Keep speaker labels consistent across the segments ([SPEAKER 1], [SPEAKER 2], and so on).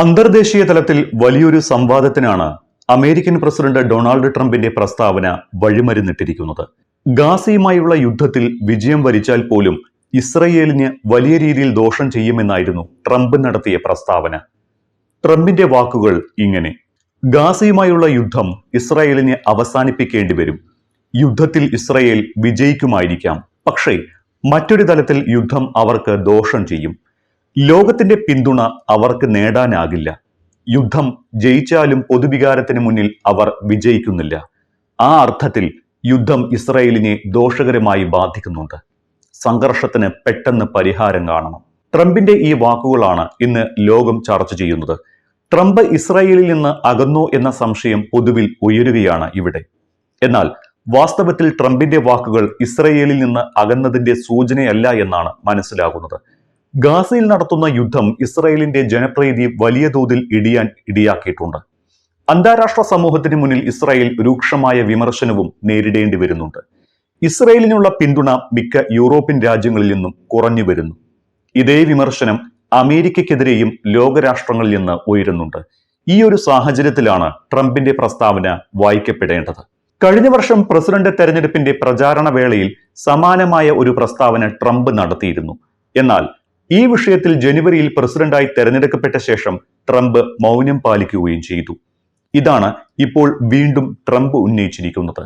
[SPEAKER 1] അന്തർദേശീയ തലത്തിൽ വലിയൊരു സംവാദത്തിനാണ് അമേരിക്കൻ പ്രസിഡന്റ് ഡൊണാൾഡ് ട്രംപിന്റെ പ്രസ്താവന വഴിമരുന്നിട്ടിരിക്കുന്നത്. ഗാസയുമായുള്ള യുദ്ധത്തിൽ വിജയം വരിച്ചാൽ പോലും ഇസ്രയേലിന് വലിയ രീതിയിൽ ദോഷം ചെയ്യുമെന്നായിരുന്നു ട്രംപ് നടത്തിയ പ്രസ്താവന. ട്രംപിന്റെ വാക്കുകൾ ഇങ്ങനെ: ഗാസയുമായുള്ള യുദ്ധം ഇസ്രയേലിന് അവസാനിപ്പിക്കേണ്ടി വരും. യുദ്ധത്തിൽ ഇസ്രയേൽ വിജയിക്കുമായിരിക്കാം, പക്ഷേ മറ്റൊരു തലത്തിൽ യുദ്ധം അവർക്ക് ദോഷം ചെയ്യും. ലോകത്തിന്റെ പിന്തുണ അവർക്ക് നേടാനാകില്ല. യുദ്ധം ജയിച്ചാലും പൊതുവികാരത്തിന് മുന്നിൽ അവർ വിജയിക്കുന്നില്ല. ആ അർത്ഥത്തിൽ യുദ്ധം ഇസ്രായേലിനെ ദോഷകരമായി ബാധിക്കുന്നുണ്ട്. സംഘർഷത്തിന് പെട്ടെന്ന് പരിഹാരം കാണണം. ട്രംപിന്റെ ഈ വാക്കുകളാണ് ഇന്ന് ലോകം ചർച്ച ചെയ്യുന്നത്. ട്രംപ് ഇസ്രായേലിൽ നിന്ന് അകന്നോ എന്ന സംശയം പൊതുവിൽ ഉയരുകയാണ് ഇവിടെ. എന്നാൽ വാസ്തവത്തിൽ ട്രംപിന്റെ വാക്കുകൾ ഇസ്രായേലിൽ നിന്ന് അകന്നതിന്റെ സൂചനയല്ല എന്നാണ് മനസ്സിലാകുന്നത്. ഗാസയിൽ നടത്തുന്ന യുദ്ധം ഇസ്രായേലിന്റെ ജനപ്രീതി വലിയ തോതിൽ ഇടിയാക്കിയിട്ടുണ്ട്. അന്താരാഷ്ട്ര സമൂഹത്തിന് മുന്നിൽ ഇസ്രായേൽ രൂക്ഷമായ വിമർശനവും നേരിടേണ്ടി വരുന്നുണ്ട്. ഇസ്രായേലിനുള്ള പിന്തുണ മിക്ക യൂറോപ്യൻ രാജ്യങ്ങളിൽ നിന്നും കുറഞ്ഞു വരുന്നു. ഇതേ വിമർശനം അമേരിക്കയ്ക്കെതിരെയും ലോകരാഷ്ട്രങ്ങളിൽ നിന്ന് ഉയരുന്നുണ്ട്. ഈ ഒരു സാഹചര്യത്തിലാണ് ട്രംപിന്റെ പ്രസ്താവന വായിക്കപ്പെടേണ്ടത്. കഴിഞ്ഞ വർഷം പ്രസിഡന്റ് തെരഞ്ഞെടുപ്പിന്റെ പ്രചാരണ വേളയിൽ സമാനമായ ഒരു പ്രസ്താവന ട്രംപ് നടത്തിയിരുന്നു. എന്നാൽ ഈ വിഷയത്തിൽ ജനുവരിയിൽ പ്രസിഡന്റായി തെരഞ്ഞെടുക്കപ്പെട്ട ശേഷം ട്രംപ് മൗനം പാലിക്കുകയും ചെയ്തു. ഇതാണ് ഇപ്പോൾ വീണ്ടും ട്രംപ് ഉന്നയിച്ചിരിക്കുന്നത്.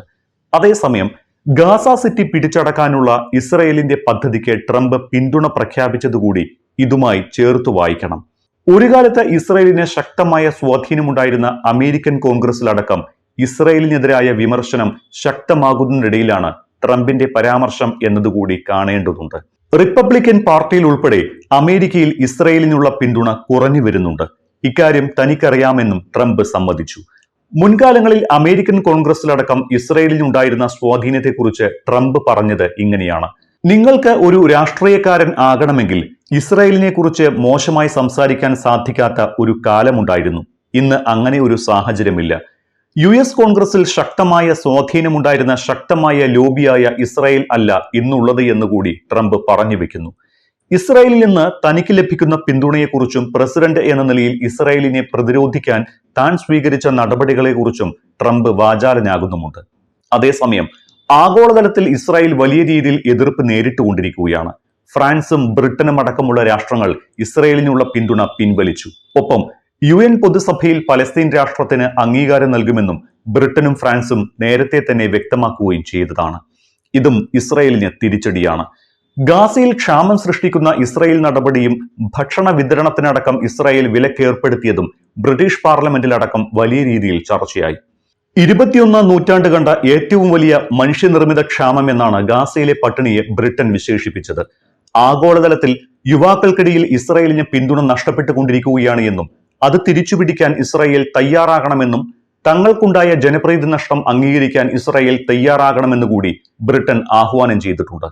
[SPEAKER 1] അതേസമയം ഗാസ സിറ്റി പിടിച്ചടക്കാനുള്ള ഇസ്രയേലിന്റെ പദ്ധതിക്ക് ട്രംപ് പിന്തുണ പ്രഖ്യാപിച്ചതുകൂടി ഇതുമായി ചേർത്തു വായിക്കണം. ഒരു കാലത്ത് ഇസ്രയേലിന് ശക്തമായ സ്വാധീനമുണ്ടായിരുന്ന അമേരിക്കൻ കോൺഗ്രസിലടക്കം ഇസ്രയേലിനെതിരായ വിമർശനം ശക്തമാകുന്നതിനിടയിലാണ് ട്രംപിന്റെ പരാമർശം എന്നതുകൂടി കാണേണ്ടതുണ്ട്. റിപ്പബ്ലിക്കൻ പാർട്ടിയിൽ ഉൾപ്പെടെ അമേരിക്കയിൽ ഇസ്രയേലിനുള്ള പിന്തുണ കുറഞ്ഞു വരുന്നുണ്ട്. ഇക്കാര്യം തനിക്കറിയാമെന്നും ട്രംപ് സമ്മതിച്ചു. മുൻകാലങ്ങളിൽ അമേരിക്കൻ കോൺഗ്രസിലടക്കം ഇസ്രയേലിനുണ്ടായിരുന്ന സ്വാധീനത്തെക്കുറിച്ച് ട്രംപ് പറഞ്ഞത് ഇങ്ങനെയാണ്: നിങ്ങൾക്ക് ഒരു രാഷ്ട്രീയക്കാരൻ ആകണമെങ്കിൽ ഇസ്രയേലിനെ കുറിച്ച് മോശമായി സംസാരിക്കാൻ സാധിക്കാത്ത ഒരു കാലമുണ്ടായിരുന്നു. ഇന്ന് അങ്ങനെ ഒരു സാഹചര്യമില്ല. US കോൺഗ്രസിൽ ശക്തമായ സ്വാധീനമുണ്ടായിരുന്ന ശക്തമായ ലോബിയായ ഇസ്രായേൽ അല്ല ഇന്നുള്ളത് എന്നുകൂടി ട്രംപ് പറഞ്ഞു വെക്കുന്നു. ഇസ്രായേലിൽ നിന്ന് തനിക്ക് ലഭിക്കുന്ന പിന്തുണയെക്കുറിച്ചും പ്രസിഡന്റ് എന്ന നിലയിൽ ഇസ്രായേലിനെ പ്രതിരോധിക്കാൻ താൻ സ്വീകരിച്ച നടപടികളെക്കുറിച്ചും ട്രംപ് വാചാലനാകുന്നുമുണ്ട്. അതേസമയം ആഗോളതലത്തിൽ ഇസ്രായേൽ വലിയ രീതിയിൽ എതിർപ്പ് നേരിട്ടുകൊണ്ടിരിക്കുകയാണ്. ഫ്രാൻസും ബ്രിട്ടനും അടക്കമുള്ള രാഷ്ട്രങ്ങൾ ഇസ്രായേലിനുള്ള പിന്തുണ പിൻവലിച്ചു. ഒപ്പം UN പൊതുസഭയിൽ പലസ്തീൻ രാഷ്ട്രത്തിന് അംഗീകാരം നൽകുമെന്നും ബ്രിട്ടനും ഫ്രാൻസും നേരത്തെ തന്നെ വ്യക്തമാക്കുകയും ചെയ്തതാണ്. ഇതും ഇസ്രായേലിന് തിരിച്ചടിയാണ്. ഗാസയിൽ ക്ഷാമം സൃഷ്ടിക്കുന്ന ഇസ്രായേൽ നടപടിയും ഭക്ഷണ വിതരണത്തിനടക്കം ഇസ്രായേൽ വിലക്കേർപ്പെടുത്തിയതും ബ്രിട്ടീഷ് പാർലമെന്റിലടക്കം വലിയ രീതിയിൽ ചർച്ചയായി. 21 നൂറ്റാണ്ട് കണ്ട ഏറ്റവും വലിയ മനുഷ്യനിർമ്മിത ക്ഷാമം എന്നാണ് ഗാസയിലെ പട്ടിണിയെ ബ്രിട്ടൻ വിശേഷിപ്പിച്ചത്. ആഗോളതലത്തിൽ യുവാക്കൾക്കിടയിൽ ഇസ്രായേലിന് പിന്തുണ നഷ്ടപ്പെട്ടുകൊണ്ടിരിക്കുകയാണ് എന്നും അത് തിരിച്ചുപിടിക്കാൻ ഇസ്രായേൽ തയ്യാറാകണമെന്നും തങ്ങൾക്കുണ്ടായ ജനപ്രീതി നഷ്ടം അംഗീകരിക്കാൻ ഇസ്രായേൽ തയ്യാറാകണമെന്നുകൂടി ബ്രിട്ടൻ ആഹ്വാനം ചെയ്തിട്ടുണ്ട്.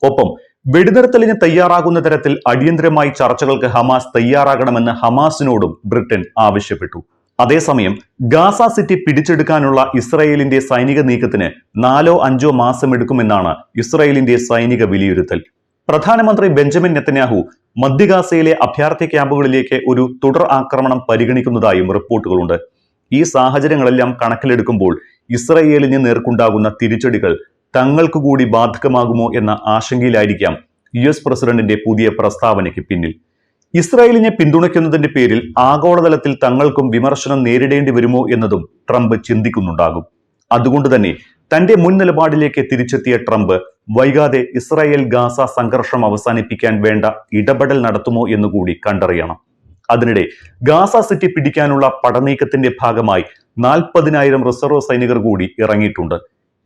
[SPEAKER 1] ഒപ്പം വെടിനിർത്തലിന് തയ്യാറാകുന്ന തരത്തിൽ അടിയന്തരമായി ചർച്ചകൾക്ക് ഹമാസ് തയ്യാറാകണമെന്ന് ഹമാസിനോടും ബ്രിട്ടൻ ആവശ്യപ്പെട്ടു. അതേസമയം ഗാസ സിറ്റി പിടിച്ചെടുക്കാനുള്ള ഇസ്രായേലിന്റെ സൈനിക നീക്കത്തിന് 4-5 മാസമെടുക്കുമെന്നാണ് ഇസ്രായേലിന്റെ സൈനിക വിലയിരുത്തൽ. പ്രധാനമന്ത്രി ബെഞ്ചമിൻ നെതന്യാഹു മധ്യഗാസയിലെ അഭയാർത്ഥി ക്യാമ്പുകളിലേക്ക് ഒരു തുടർ ആക്രമണം പരിഗണിക്കുന്നതായും റിപ്പോർട്ടുകളുണ്ട്. ഈ സാഹചര്യങ്ങളെല്ലാം കണക്കിലെടുക്കുമ്പോൾ ഇസ്രായേലിന് നേർക്കുണ്ടാകുന്ന തിരിച്ചടികൾ തങ്ങൾക്ക് കൂടി ബാധകമാകുമോ എന്ന ആശങ്കയിലായിരിക്കാം US പ്രസിഡന്റിന്റെ പുതിയ പ്രസ്താവനയ്ക്ക് പിന്നിൽ. ഇസ്രായേലിനെ പിന്തുണയ്ക്കുന്നതിന്റെ പേരിൽ ആഗോളതലത്തിൽ തങ്ങൾക്കും വിമർശനം നേരിടേണ്ടി വരുമോ എന്നതും ട്രംപ് ചിന്തിക്കുന്നുണ്ടാകും. അതുകൊണ്ട് തന്നെ തന്റെ മുൻ നിലപാടിലേക്ക് തിരിച്ചെത്തിയ ട്രംപ് വൈകാതെ ഇസ്രായേൽ ഗാസ സംഘർഷം അവസാനിപ്പിക്കാൻ വേണ്ട ഇടപെടൽ നടത്തുമോ എന്നുകൂടി കണ്ടറിയണം. അതിനിടെ ഗാസ സിറ്റി പിടിക്കാനുള്ള പടനീക്കത്തിന്റെ ഭാഗമായി 40,000 റിസർവ് സൈനികർ കൂടി ഇറങ്ങിയിട്ടുണ്ട്.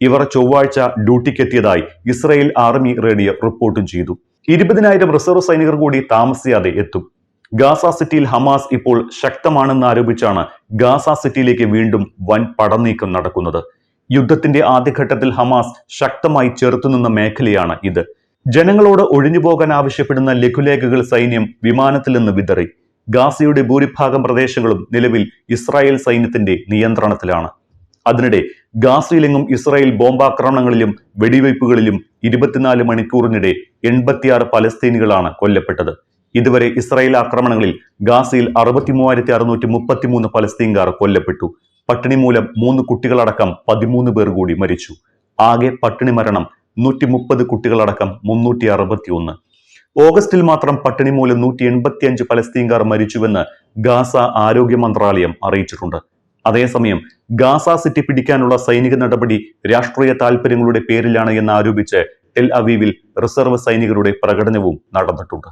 [SPEAKER 1] ഇവർ ചൊവ്വാഴ്ച ഡ്യൂട്ടിക്കെത്തിയതായി ഇസ്രായേൽ ആർമി റേഡിയോ റിപ്പോർട്ടും ചെയ്തു. 20,000 റിസർവ് സൈനികർ കൂടി താമസിയാതെ എത്തും. ഗാസ സിറ്റിയിൽ ഹമാസ് ഇപ്പോൾ ശക്തമാണെന്ന് ആരോപിച്ചാണ് ഗാസ സിറ്റിയിലേക്ക് വീണ്ടും വൻ പടനീക്കം നടക്കുന്നത്. യുദ്ധത്തിന്റെ ആദ്യഘട്ടത്തിൽ ഹമാസ് ശക്തമായി ചെറുത്തുനിന്ന മേഖലയാണ് ഇത്. ജനങ്ങളോട് ഒഴിഞ്ഞുപോകാൻ ആവശ്യപ്പെടുന്ന ലഘുലേഖകൾ സൈന്യം വിമാനത്തിൽ നിന്ന് വിതറി. ഗാസയുടെ ഭൂരിഭാഗം പ്രദേശങ്ങളും നിലവിൽ ഇസ്രായേൽ സൈന്യത്തിന്റെ നിയന്ത്രണത്തിലാണ്. അതിനിടെ ഗാസയിലെങ്ങും ഇസ്രായേൽ ബോംബാക്രമണങ്ങളിലും വെടിവയ്പ്പുകളിലും 24 മണിക്കൂറിനിടെ 86 പലസ്തീനികളാണ് കൊല്ലപ്പെട്ടത്. ഇതുവരെ ഇസ്രായേൽ ആക്രമണങ്ങളിൽ ഗാസയിൽ 63,633 പലസ്തീൻകാർ കൊല്ലപ്പെട്ടു. പട്ടിണി മൂലം 3 കുട്ടികളടക്കം 13 പേർ കൂടി മരിച്ചു. ആകെ പട്ടിണി മരണം 130 കുട്ടികളടക്കം 361. ഓഗസ്റ്റിൽ മാത്രം പട്ടിണി മൂലം 185 പലസ്തീൻകാർ മരിച്ചുവെന്ന് ഗാസ ആരോഗ്യ മന്ത്രാലയം അറിയിച്ചിട്ടുണ്ട്. അതേസമയം ഗാസ സിറ്റി പിടിക്കാനുള്ള സൈനിക നടപടി രാഷ്ട്രീയ താൽപര്യങ്ങളുടെ പേരിലാണ് എന്ന് ആരോപിച്ച് ടെൽ അവീവിൽ റിസർവ് സൈനികരുടെ പ്രകടനവും നടന്നിട്ടുണ്ട്.